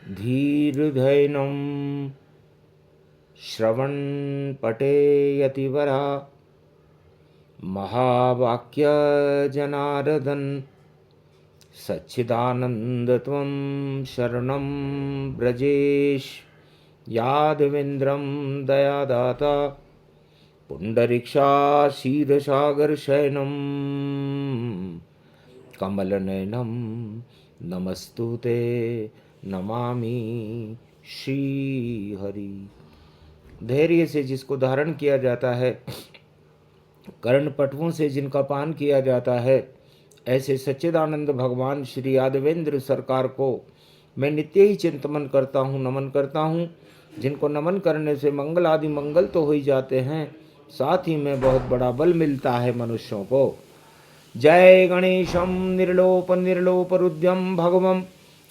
धीर्धैनं श्रवणपटेयतिवरा महावाक्यजनार्दन सच्चिदानन्दत्वं शरणं ब्रजेश यादवेन्द्रं दयादाता पुण्डरीक्षाशीरसागरशयनं कमलनयनं नमस्तुते नमामि श्रीहरि। धैर्य से जिसको धारण किया जाता है, कर्णपटुओं से जिनका पान किया जाता है, ऐसे सच्चिदानंद भगवान श्री यादवेंद्र सरकार को मैं नित्य ही चिंतन करता हूँ, नमन करता हूँ। जिनको नमन करने से मंगल आदि मंगल तो हो ही जाते हैं, साथ ही में बहुत बड़ा बल मिलता है मनुष्यों को। जय गणेशम निर्लोप निर्लोप रुद्यम भगवम।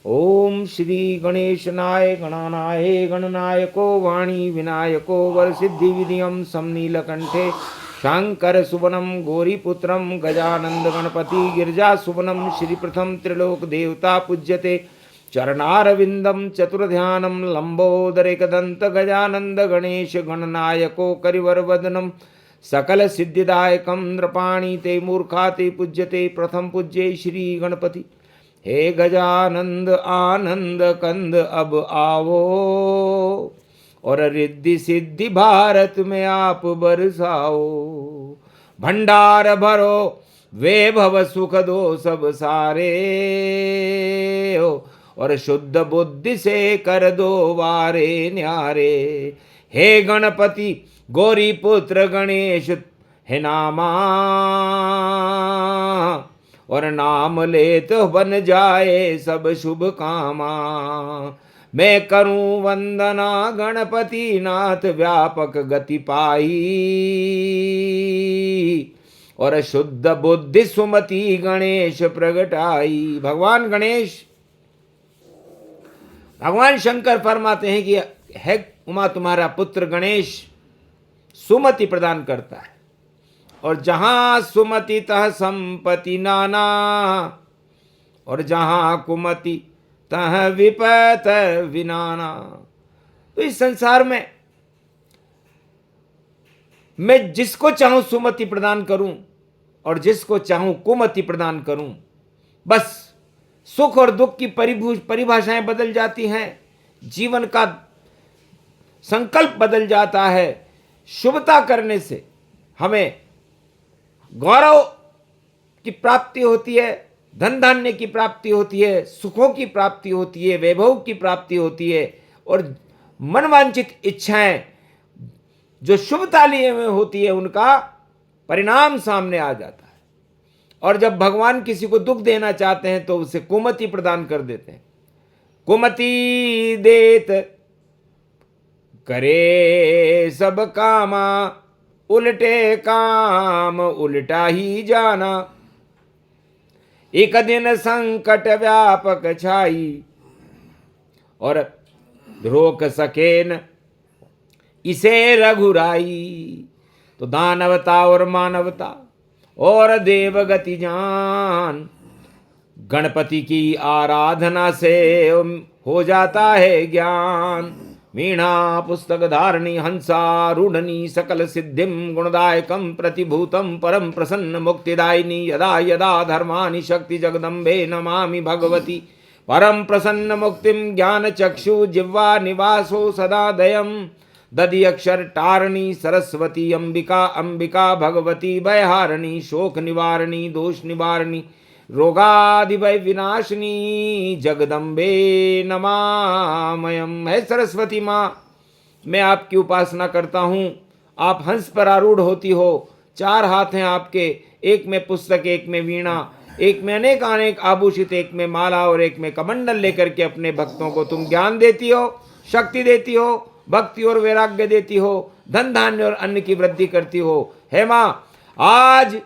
ओम श्री गणेशनाय गणानाय गणनायको वाणी विनायको वरसिद्धि विधियम समनीलकंठे शांकर सुवनम गौरीपुत्रम गजानंद गणपति गिरिजा सुवनम श्री प्रथम त्रिलोक देवता पूज्यते चरणारविंदम चतुर्ध्यानम लंबोदरेकदंत गजानंद गणेश गणनायको करिवरवदनम सकल सिद्धिदायकम नृपाणी ते मूर्खा ते पूज्यते प्रथम पूज्ये श्री गणपति। हे गजानंद आनंद कंद अब आवो और रिद्धि सिद्धि भारत में आप बरसाओ। भंडार भरो वैभव सुख दो सब सारे हो और शुद्ध बुद्धि से कर दो वारे न्यारे। हे गणपति गौरी पुत्र गणेश है नामा और नाम ले तो बन जाए सब शुभ कामा। मैं करूं वंदना गणपति नाथ व्यापक गति पाई और शुद्ध बुद्धि सुमति गणेश प्रगटाई। भगवान गणेश, भगवान शंकर फरमाते हैं कि है उमा तुम्हारा पुत्र गणेश सुमति प्रदान करता है, और जहां सुमति तह संपत्ति नाना और जहां कुमति तह विपत विनाना। तो इस संसार में मैं जिसको चाहूं सुमति प्रदान करूं और जिसको चाहूं कुमति प्रदान करूं, बस सुख और दुख की परिभाषाएं बदल जाती हैं, जीवन का संकल्प बदल जाता है। शुभता करने से हमें गौरव की प्राप्ति होती है, धन धान्य की प्राप्ति होती है, सुखों की प्राप्ति होती है, वैभव की प्राप्ति होती है, और मनवांछित इच्छाएं जो शुभता लिए में होती है उनका परिणाम सामने आ जाता है। और जब भगवान किसी को दुख देना चाहते हैं तो उसे कुमति प्रदान कर देते हैं। कुमति देत करे सब कामा उल्टे काम उल्टा ही जाना। एक दिन संकट व्यापक छाई और रोक सके न इसे रघुराई। तो दानवता और मानवता और देवगति जान गणपति की आराधना से हो जाता है ज्ञान। वीणा पुस्तक धारणी हंसा रूढ़नी सकल सिद्धिम गुणदायकम प्रतिभूतम परम प्रसन्न मुक्तिदायिनी। यदा यदा धर्मानि शक्ति जगदम्बे नमामि भगवती परम प्रसन्न मुक्तिम। ज्ञान चक्षु जिह्वा निवासो सदा दयम दधि अक्षर टारणी सरस्वती अंबिका अंबिका भगवती भयहारिणी शोक निवारणी दोष निवारणी रोगादि भय विनाशिनी जगदम्बे नमामयम। है सरस्वती माँ, मैं आपकी उपासना करता हूँ। आप हंस पर आरूढ़ होती हो, चार हाथ हैं आपके, एक में पुस्तक, एक में वीणा, एक में अनेक अनेक आभूषित, एक में माला और एक में कमंडल लेकर के अपने भक्तों को तुम ज्ञान देती हो, शक्ति देती हो, भक्ति और वैराग्य देती हो, धन धान्य और अन्न की वृद्धि करती हो। हे माँ, आज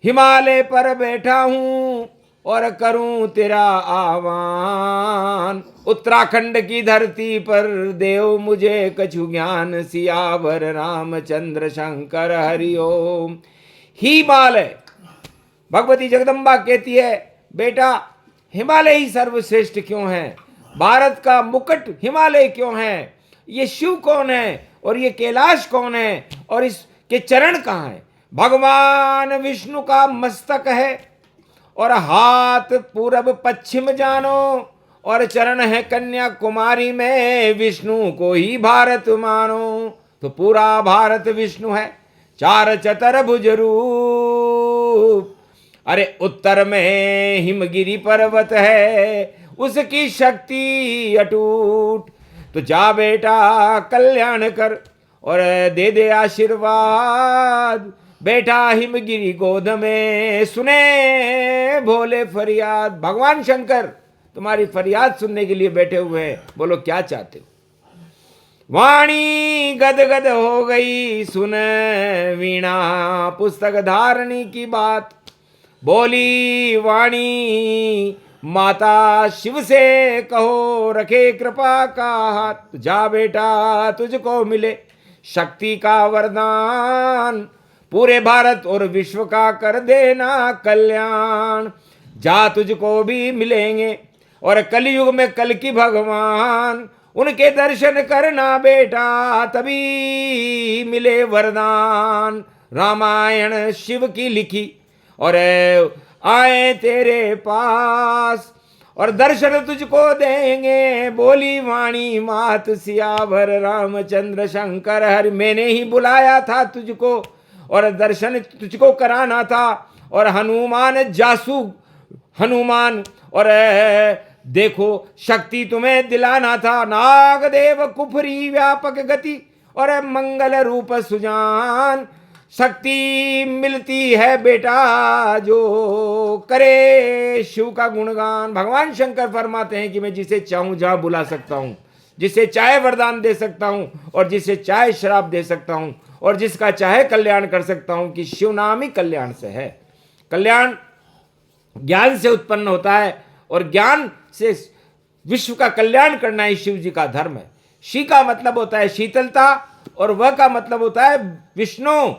हिमालय पर बैठा हूं और करूं तेरा आह्वान। उत्तराखंड की धरती पर देव मुझे कछु ज्ञान। सियावर रामचंद्र शंकर हरिओम। हिमालय, भगवती जगदम्बा कहती है बेटा हिमालय ही सर्वश्रेष्ठ क्यों है? भारत का मुकुट हिमालय क्यों है, ये शिव कौन है और ये कैलाश कौन है और इसके चरण कहाँ है। भगवान विष्णु का मस्तक है और हाथ पूरब पश्चिम जानो और चरण है कन्याकुमारी में, विष्णु को ही भारत मानो। तो पूरा भारत विष्णु है, चार चतुर्भुज रूप। अरे उत्तर में हिमगिरी पर्वत है, उसकी शक्ति अटूट। तो जा बेटा कल्याण कर और दे दे आशीर्वाद, बेटा हिमगिरी गोद में सुने भोले फरियाद। भगवान शंकर तुम्हारी फरियाद सुनने के लिए बैठे हुए हैं, बोलो क्या चाहते हो। वाणी गदगद हो गई सुन वीणा पुस्तक धारणी की बात, बोली वाणी माता शिव से कहो रखे कृपा का हाथ। जा बेटा तुझको मिले शक्ति का वरदान, पूरे भारत और विश्व का कर देना कल्याण। जा तुझको भी मिलेंगे और कलयुग में कल की भगवान, उनके दर्शन करना बेटा तभी मिले वरदान। रामायण शिव की लिखी और आए तेरे पास और दर्शन तुझको देंगे, बोली वाणी मात सियावर रामचंद्र शंकर हरि। मैंने ही बुलाया था तुझको और दर्शन तुझको कराना था, और हनुमान जासू हनुमान और देखो शक्ति तुम्हें दिलाना था। नागदेव कुफरी व्यापक गति और मंगल रूप सुजान, शक्ति मिलती है बेटा जो करे शिव का गुणगान। भगवान शंकर फरमाते हैं कि मैं जिसे चाहूं जहां बुला सकता हूं, जिसे चाहे वरदान दे सकता हूं और जिसे चाहे श्राप दे सकता हूं और जिसका चाहे कल्याण कर सकता हूं, कि शिव नाम ही कल्याण से है। कल्याण ज्ञान से उत्पन्न होता है और ज्ञान से विश्व का कल्याण करना ही शिव जी का धर्म है। शी का मतलब होता है शीतलता और वह का मतलब होता है विष्णु।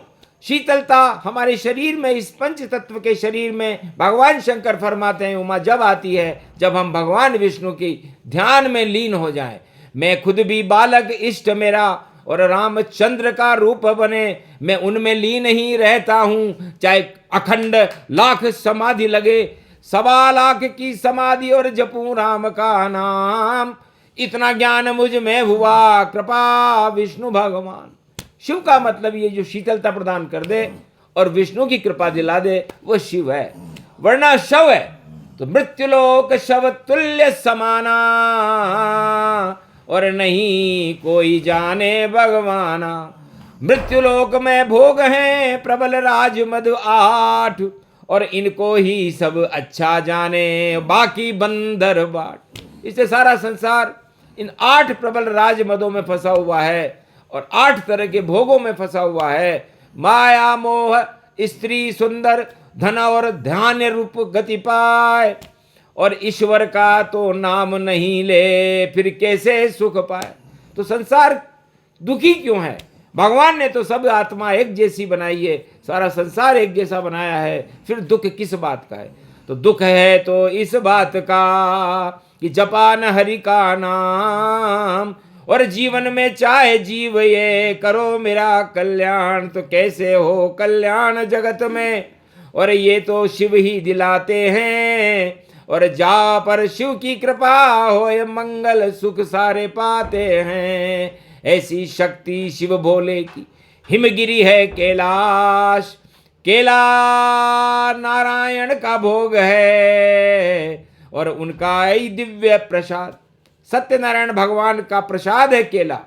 शीतलता हमारे शरीर में, इस पंच तत्व के शरीर में भगवान शंकर फरमाते हैं उमा जब आती है जब हम भगवान विष्णु की ध्यान में लीन हो जाएं। मैं खुद भी बालक इष्ट मेरा और रामचंद्र का रूप बने, मैं उनमें लीन ही रहता हूं, चाहे अखंड लाख समाधि लगे, 1.25 लाख की समाधि और जपूं राम का नाम। इतना ज्ञान मुझ में हुआ कृपा विष्णु भगवान। शिव का मतलब ये जो शीतलता प्रदान कर दे और विष्णु की कृपा दिला दे वो शिव है। वरना शव है तो मृत्युलोक शव तुल्य समाना, और नहीं कोई जाने भगवाना। मृत्युलोक में भोग हैं प्रबल राज मधु 8, और इनको ही सब अच्छा जाने बाकी बंदर बाट। इससे सारा संसार इन 8 प्रबल राज मदों में फंसा हुआ है और 8 तरह के भोगों में फंसा हुआ है। माया मोह स्त्री सुंदर धन और ध्यान रूप गति पाए, और ईश्वर का तो नाम नहीं ले फिर कैसे सुख पाए। तो संसार दुखी क्यों है? भगवान ने तो सब आत्मा एक जैसी बनाई है, सारा संसार एक जैसा बनाया है, फिर दुख किस बात का है? तो दुख है तो इस बात का कि जपा न हरि का नाम, और जीवन में चाहे जीव ये करो मेरा कल्याण। तो कैसे हो कल्याण जगत में, और ये तो शिव ही दिलाते हैं, और जा पर शिव की कृपा होए मंगल सुख सारे पाते हैं। ऐसी शक्ति शिव भोले की हिमगिरी है कैलाश, केला नारायण का भोग है और उनका ही दिव्य प्रसाद। सत्यनारायण भगवान का प्रसाद है केला,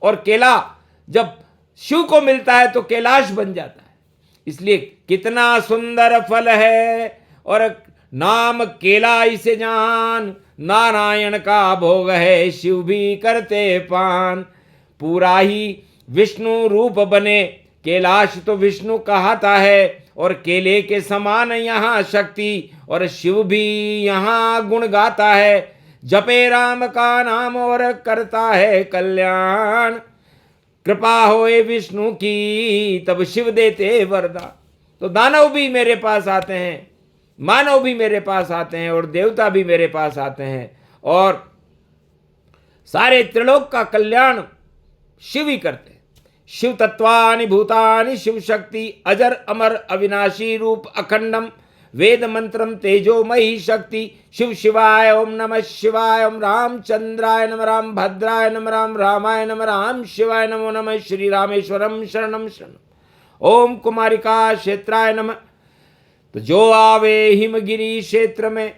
और केला जब शिव को मिलता है तो कैलाश बन जाता है। इसलिए कितना सुंदर फल है और नाम केला इसे जान, नारायण का भोग है शिव भी करते पान। पूरा ही विष्णु रूप बने कैलाश तो विष्णु कहाता है, और केले के समान यहाँ शक्ति और शिव भी यहाँ गुण गाता है। जपे राम का नाम और करता है कल्याण, कृपा होए विष्णु की तब शिव देते वरदान। तो दानव भी मेरे पास आते हैं, मानव भी मेरे पास आते हैं और देवता भी मेरे पास आते हैं, और सारे त्रिलोक का कल्याण शिव ही करते हैं। शिव तत्वानि भूतानि शिव शक्ति अजर अमर अविनाशी रूप अखंडम वेद मंत्रम तेजोमयी शक्ति शिव शिवाय ओम नमः शिवाय ओम रामचंद्राय नमः राम भद्राय नमः राम रामाय नमः राम शिवाय नमो नमः श्री रामेश्वरम शरणम शरणम ओम कुमारिका क्षेत्राय नमः। तो जो आवे हिमगिरी क्षेत्र में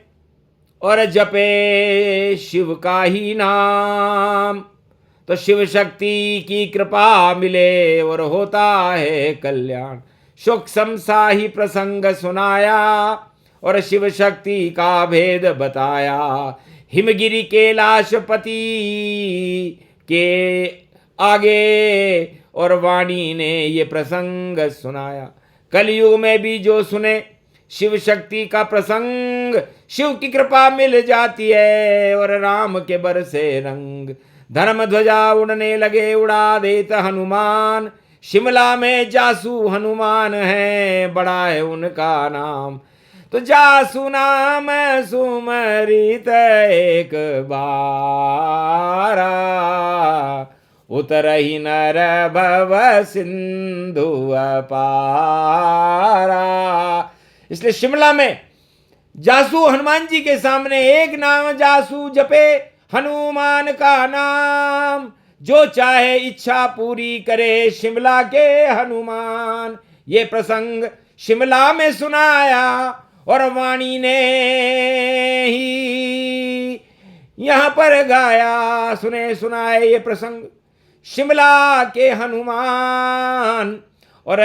और जपे शिव का ही नाम तो शिव शक्ति की कृपा मिले और होता है कल्याण। सूक्ष्म सा ही प्रसंग सुनाया और शिव शक्ति का भेद बताया। हिमगिरी कैलाशपति के आगे और वाणी ने ये प्रसंग सुनाया। कलयुग में भी जो सुने शिव शक्ति का प्रसंग शिव की कृपा मिल जाती है और राम के बरसे रंग। धर्म ध्वजा उड़ने लगे उड़ा देता हनुमान। शिमला में जासू हनुमान है बड़ा है उनका नाम। तो जासू नाम सुमरित एक बारा उतर ही नर भव सिंधु अपारा। इसलिए शिमला में जासू हनुमान जी के सामने एक नाम जासू जपे हनुमान का नाम जो चाहे इच्छा पूरी करे शिमला के हनुमान। ये प्रसंग शिमला में सुनाया और वाणी ने ही यहाँ पर गाया। सुने सुनाए ये प्रसंग शिमला के हनुमान और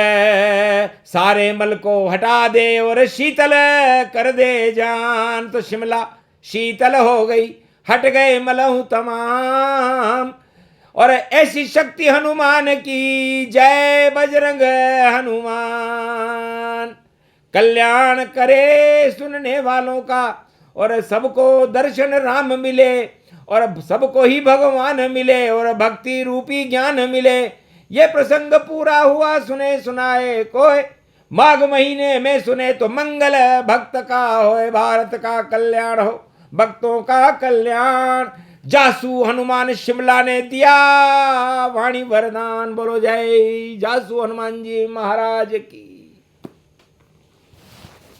सारे मल को हटा दे और शीतल कर दे जान। तो शिमला शीतल हो गई हट गए मलहू तमाम। और ऐसी शक्ति हनुमान की जय बजरंग हनुमान। कल्याण करे सुनने वालों का और सबको दर्शन राम मिले और सबको ही भगवान मिले और भक्ति रूपी ज्ञान मिले। ये प्रसंग पूरा हुआ सुने सुनाए कोई माघ महीने में सुने तो मंगल भक्त का होए भारत का कल्याण हो भक्तों का कल्याण। जासू हनुमान शिमला ने दिया वाणी वरदान। बोलो जय जासू हनुमान जी महाराज की।